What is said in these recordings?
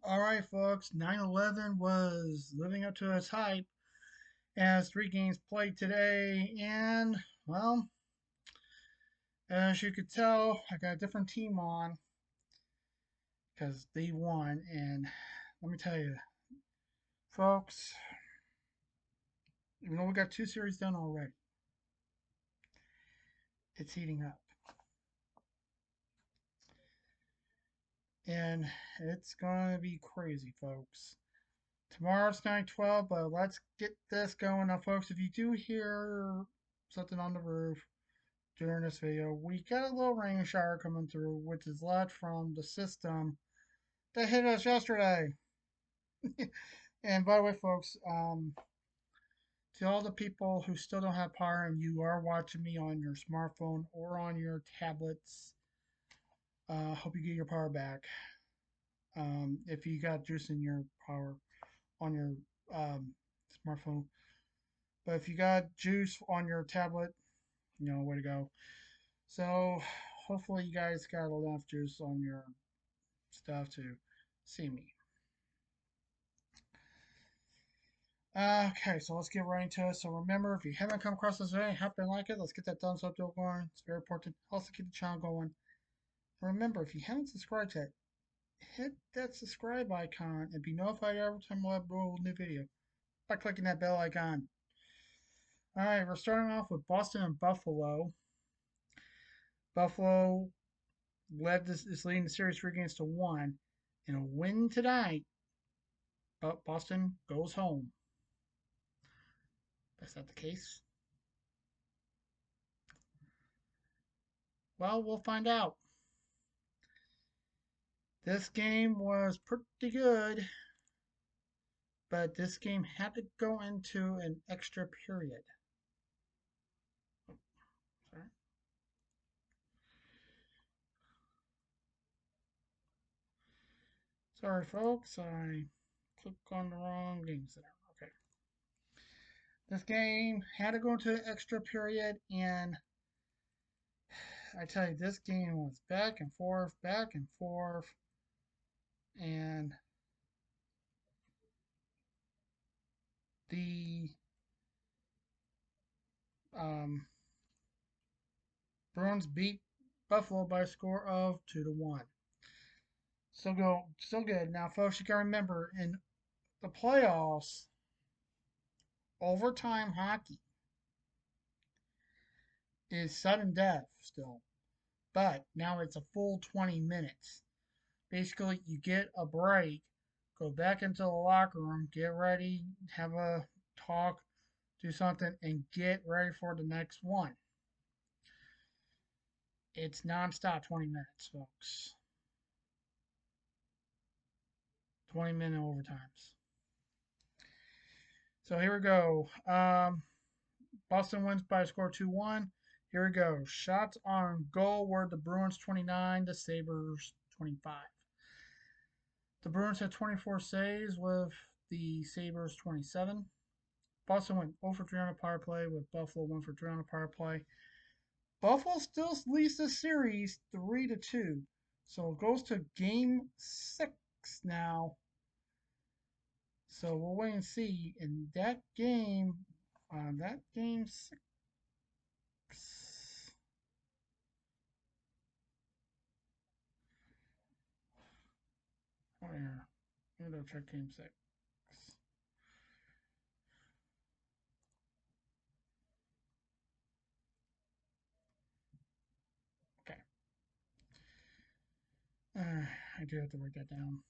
All right, folks. 9/11 was living up to its hype as three games played today. And, well, as you could tell, I got a different team on because they won. And let me tell you, folks, even though we got two series done already, it's heating up. And it's going to be crazy, folks. Tomorrow's 9/12, but let's get this going now, folks. If you do hear something on the roof, during this video, we got a little rain shower coming through, which is led from the system that hit us yesterday. And by the way, folks, to all the people who still don't have power and you are watching me on your smartphone or on your tablets, hope you get your power back. If you got juice in your power on your smartphone, but if you got juice on your tablet, way to go. So hopefully you guys got enough juice on your stuff to see me. Okay, so let's get right into it. So remember, if you haven't come across this video, happen to like it, let's get that thumbs up deal going. It's very important. Also keep the channel going. And remember, if you haven't subscribed yet, hit that subscribe icon and be notified every time I upload a new video by clicking that bell icon. All right, we're starting off with Boston and Buffalo. Buffalo is leading the series 3-1. In a win tonight, but Boston goes home. That's not the case. Well, we'll find out. This game was pretty good, but this game had to go into an extra period. Sorry. Sorry, folks. I clicked on the wrong games there. Okay. This game had to go into an extra period, and I tell you, this game was back and forth, and the um, Bruins beat Buffalo by a score of 2-1. Still good. Now, folks, you gotta remember in the playoffs, overtime hockey is sudden death still, but now it's a full 20 minutes. Basically, you get a break, go back into the locker room, get ready, have a talk, do something, and get ready for the next one. It's nonstop 20 minutes, folks. 20-minute overtimes. So here we go. Boston wins by a score 2-1. Here we go. Shots on goal were the Bruins 29, the Sabres 25. The Bruins had 24 saves with the Sabres 27. Boston went 0 for 3 on a power play with Buffalo 1 for 3 on a power play. Buffalo still leads the series 3-2. So it goes to game 6 now. So we'll wait and see. In that game 6. Oh, yeah. I'm going to check game 6. Okay. I do have to write that down.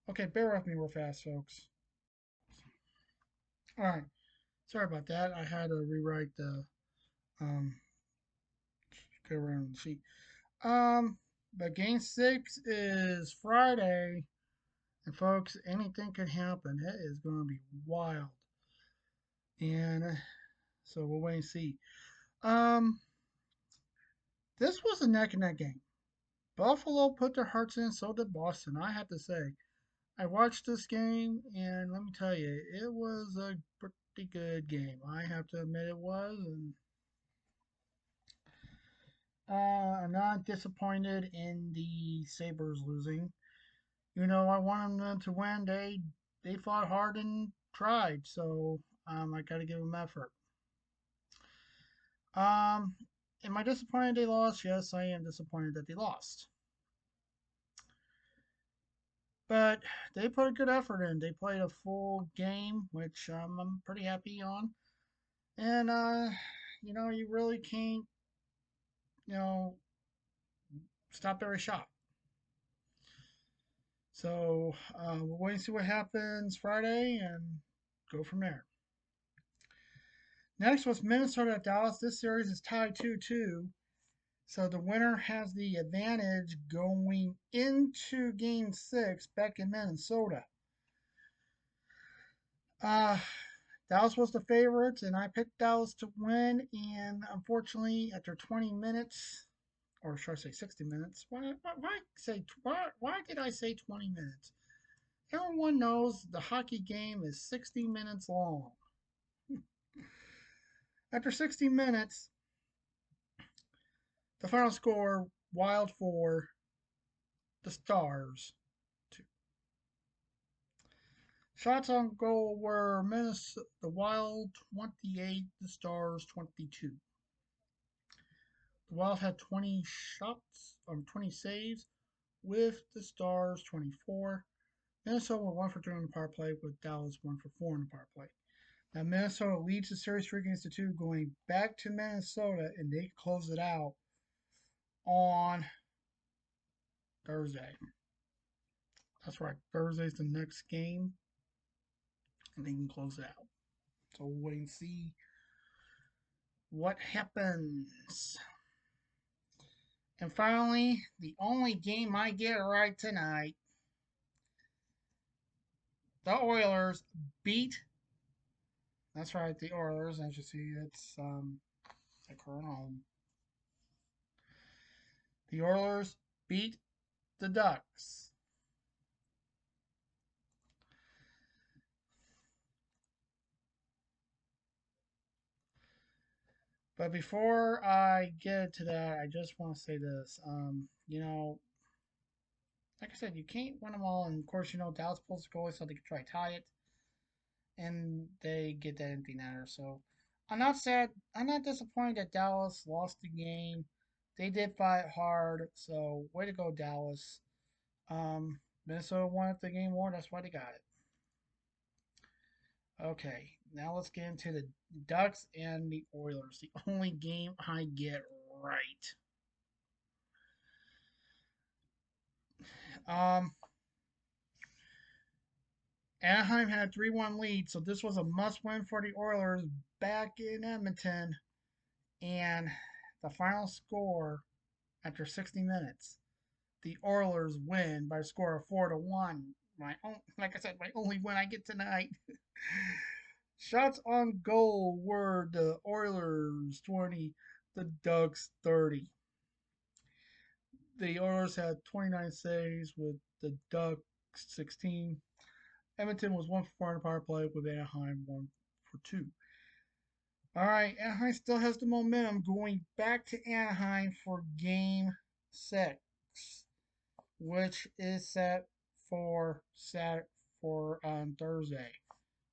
Okay, bear with me real fast, folks. All right. Sorry about that. I had to rewrite the um go around the sheet. But game 6 is Friday, and folks, anything can happen. It is going to be wild, and so we'll wait and see. Um, this was a neck and neck game. Buffalo put their hearts in, so did Boston. I have to say, I watched this game, and let me tell you, it was a pretty good game. I have to admit it was, and I'm not disappointed in the Sabres losing. I wanted them to win. They fought hard and tried, so I got to give them effort. Um, am I disappointed they lost? Yes, I am disappointed that they lost. But they put a good effort in. They played a full game, which I'm pretty happy on. And you really can't, you know, stop every shot. So we'll wait and see what happens Friday and go from there. Next was Minnesota at Dallas. This series is tied 2-2. So the winner has the advantage going into game six back in Minnesota. Uh, Dallas was the favorite, and I picked Dallas to win. And unfortunately, after 20 minutes, or should I say 60 minutes? Why did I say 20 minutes? Everyone knows the hockey game is 60 minutes long. After 60 minutes, the final score, Wild 4, the Stars 2. Shots on goal were Minnesota, the Wild 28, the Stars 22. The Wild had 20 shots, 20 saves, with the Stars 24. Minnesota went 1 for 3 on the power play, with Dallas 1 for 4 on the power play. Now Minnesota leads the series 3-2, going back to Minnesota, and they close it out on Thursday. That's right. Thursday's the next game, and they can close it out. So we'll wait and see what happens. And finally, the only game I get right tonight, the Oilers beat. That's right, the Oilers. As you see, it's at current home. The Oilers beat the Ducks. But before I get to that, I just want to say this. Like I said, you can't win them all. And of course, Dallas pulls the goalie so they can try to tie it. And they get that empty netter. So I'm not sad. I'm not disappointed that Dallas lost the game. They did fight hard. So way to go, Dallas. Minnesota won the game more. That's why they got it. Okay, now let's get into the Ducks and the Oilers. The only game I get right. Um, Anaheim had a 3-1 lead, so this was a must win for the Oilers back in Edmonton. And the final score after 60 minutes, the Oilers win by a score of 4-1. Like I said, my only win I get tonight. Shots on goal were the Oilers 20, the Ducks 30. The Oilers had 29 saves with the Ducks 16. Edmonton was 1 for 4 on the power play with Anaheim 1 for 2. All right, Anaheim still has the momentum going back to Anaheim for game 6, which is set for Thursday.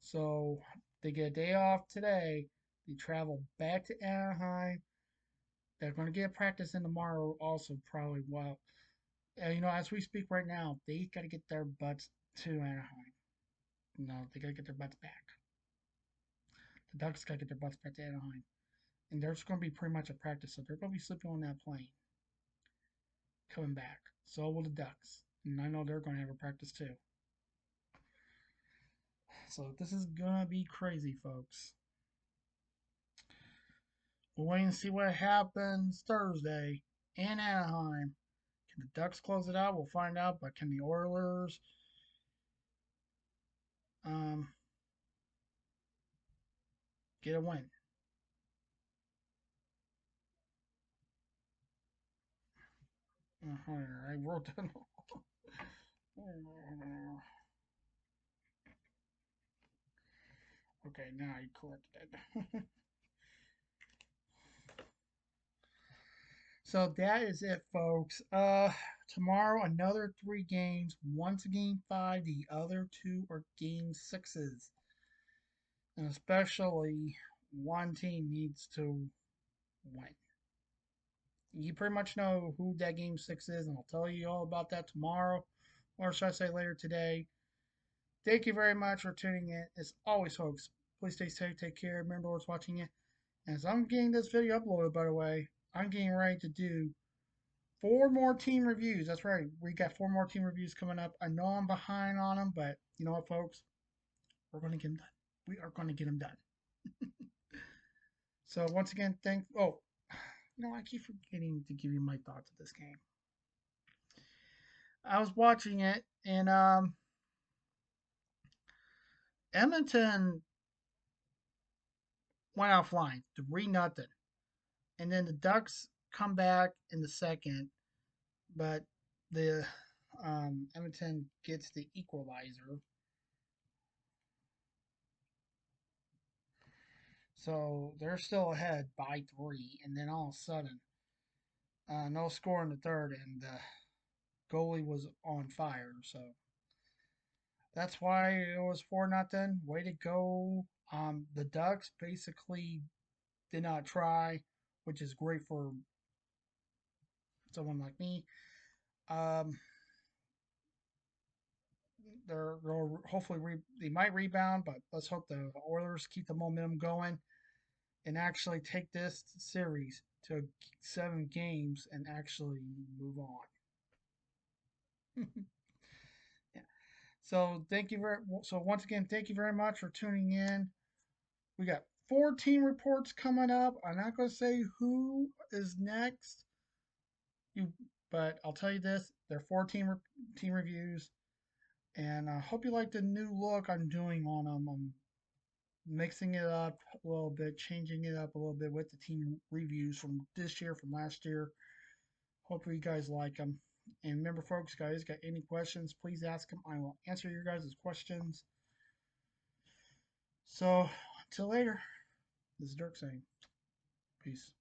So they get a day off today. They travel back to Anaheim. They're going to get practice in tomorrow, also probably. While as we speak right now, they got to get their butts to Anaheim. No, they got to get their butts back. The Ducks got to get their butts back to Anaheim, and there's going to be pretty much a practice, so they're going to be sleeping on that plane coming back. So will the Ducks, and I know they're going to have a practice too. So this is going to be crazy, folks. We'll wait and see what happens Thursday in Anaheim. Can the Ducks close it out? We'll find out. But can the Oilers um, get a win? I wrote down. Okay, now I corrected it. So that is it, folks. Tomorrow another three games. One's a game five. The other two are game sixes. And especially one team needs to win. You pretty much know who that game six is, and I'll tell you all about that tomorrow, or should I say later today. Thank you very much for tuning in. As always, folks, please stay safe, take care. Remember what's watching you. As I'm getting this video uploaded, by the way, I'm getting ready to do four more team reviews. That's right. We got four more team reviews coming up. I know I'm behind on them, but you know what, folks? We're going to get them done. We are going to get them done. So once again, I keep forgetting to give you my thoughts of this game. I was watching it, and Edmonton went out flying, 3-0, and then the Ducks come back in the second, but the Edmonton gets the equalizer. So they're still ahead by three, and then all of a sudden, no score in the third, and the goalie was on fire. So that's why it was 4-0. Way to go. The Ducks basically did not try, which is great for someone like me. Um, they're hopefully they might rebound, but let's hope the Oilers keep the momentum going and actually take this series to 7 games and actually move on. Yeah. So once again, thank you very much for tuning in. We got 14 reports coming up. I'm not going to say who is next, you, but I'll tell you this: they're 14 team reviews, and I hope you like the new look I'm doing on them. I'm mixing it up a little bit, changing it up a little bit with the team reviews from this year, from last year. Hopefully, you guys like them. And remember, folks, guys, got any questions, please ask them. I will answer your guys' questions. So, until later, this is Dirk saying, peace.